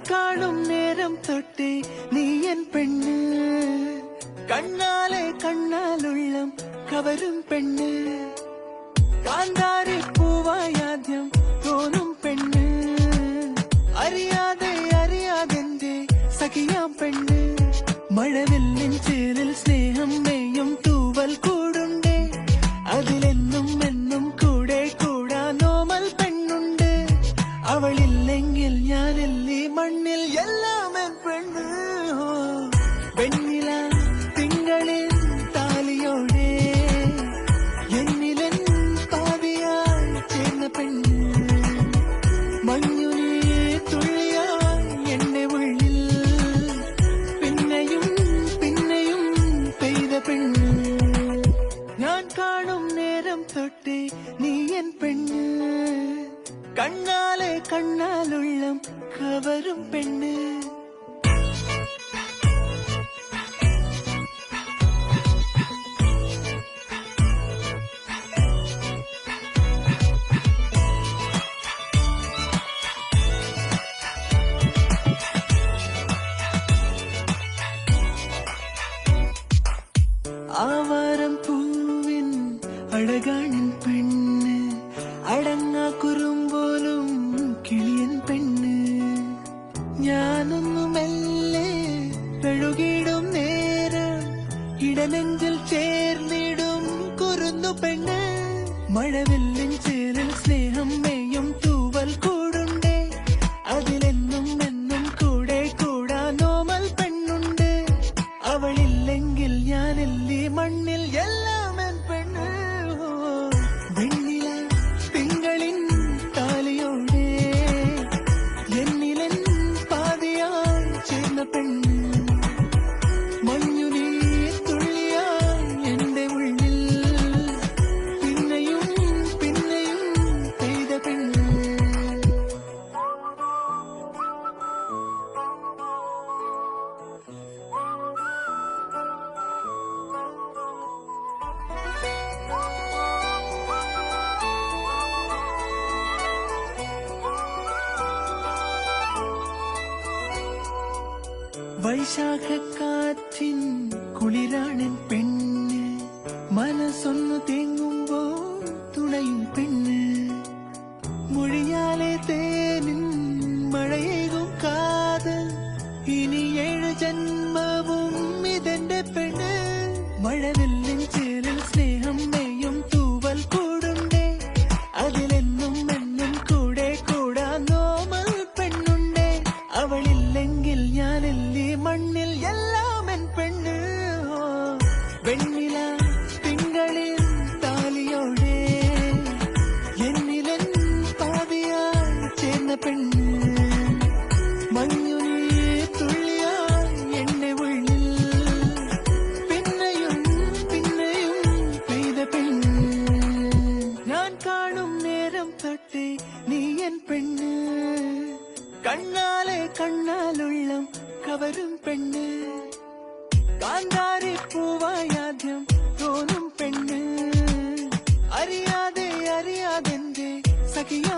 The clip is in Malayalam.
കാണും നേരം തൊട്ടേ നീ എൻ പെണ്ണ്, കണ്ണാലെ കണ്ണാലുള്ളം കവരും പെണ്ണ്, കാന്താരി പൂവായാദ്യം തോന്നും പെണ്ണ്, അറിയാതെ അറിയാതെന്റെ സഖിയാം പെണ്ണ്, മഴവില്ലിൻ ചേരിൽ സ്നേഹം നെയ്യും തൂവൽ കൂടുണ്ടേ, അതിലെന്നും എന്നും കൂടെ കൂടാനോമൽ പെണ്ണുണ്ട്, അവളില്ലെങ്കിൽ ഞാനെല്ലി മണ്ണിൽ എല്ലാം എൻ പെണ്ണ്. വെണ്ണില തിങ്കളിൽ താലിയോടെ എന്നിലെൻ പാതിയായി ചേർന്ന പെണ്ണ്, മഞ്ഞുനീ തുള്ളിയായി എന്റെ ഉള്ളിൽ പിന്നെയും പിന്നെയും പെയ്ത പെണ്ണ്, ഞാൻ കാണും നേരം തൊട്ടേ നീ എൻ പെണ്ണ്, കണ്ണാലെ കണ്ണാലുള്ളം കവരും പെണ്ണ്. ആവാരം പൂവിൻ അഴകാണിൻ പെണ്ണ്, അടങ്ങാ കുറുമ്പോലും കിളിയൻ പെണ്ണ്, ഞാനൊന്നു മെല്ലെ പെഴുകിടും നേരം ഇടനെഞ്ചിൽ ചേർന്നിടും കുറുന്നു പെണ്ണ്, മഴവില്ലിൻ ചേരിൽ സ്നേഹം മേയും തൂവൽ കൂടുണ്ടേ, അതിലെന്നും എന്നും കൂടെ കൂടാനോമൽ പെണ്ണുണ്ട്, അവളില്ലെങ്കിൽ ഞാനെല്ലി മണ്ണിൽ എല്ലാം എൻ പെണ്ണ്. വെണ്ണില തിങ്കളിൻ താലിയോടെ എന്നിലെൻ പാതിയായി ചേർന്ന പെണ്ണ്, മഞ്ഞുനീ തുള്ളിയായി എന്റെ ഉള്ളിൽ പിന്നെയും പിന്നെയും പെയ്ത പെണ്ണ്. വൈശാഖക്കാറ്റിൻ കുളിരാണൻ പെണ്ണ്, മനസ്സൊന്നു തേങ്ങുമ്പോൾ തുണയും പെണ്ണ്, മൊഴിയാലെ തേനിൻ മഴയേകും കാതൽ, ഇനി 7 ജന്മവും ഇതെന്റെ പെണ്ണ്, മഴവില്ലിൻ ചേരിൽ സ്നേഹം നെയ്യും തൂവൽ കൂടുണ്ടേ, അതിലെന്നും എന്നും കൂടെ കൂടാനോമൽ പെണ്ണുണ്ടേ, അവളില്ലെങ്കിൽ ഞാനെല്ലി മണ്ണിൽ എല്ലാം എൻ പെണ്ണ്. വെണ്ണില തിങ്കളിൽ താലിയോടെ എന്നിലെൻ പാതിയായി ചേർന്ന പെണ്ണ്, മഞ്ഞുനീ തുള്ളിയായി എന്റെ ഉള്ളിൽ പിന്നെയും പിന്നെയും പെയ്ത പെണ്ണ്, ഞാൻ കാണും നേരം തൊട്ടേ നീ എൻ പെണ്ണ്, കണ്ണാലെ കണ്ണാലുള്ളം കവരും പെണ്ണ്, കാന്താരി പൂവായാദ്യം തോന്നും പെണ്ണ്, അറിയാതെ അറിയാതെന്റെ സഖിയാ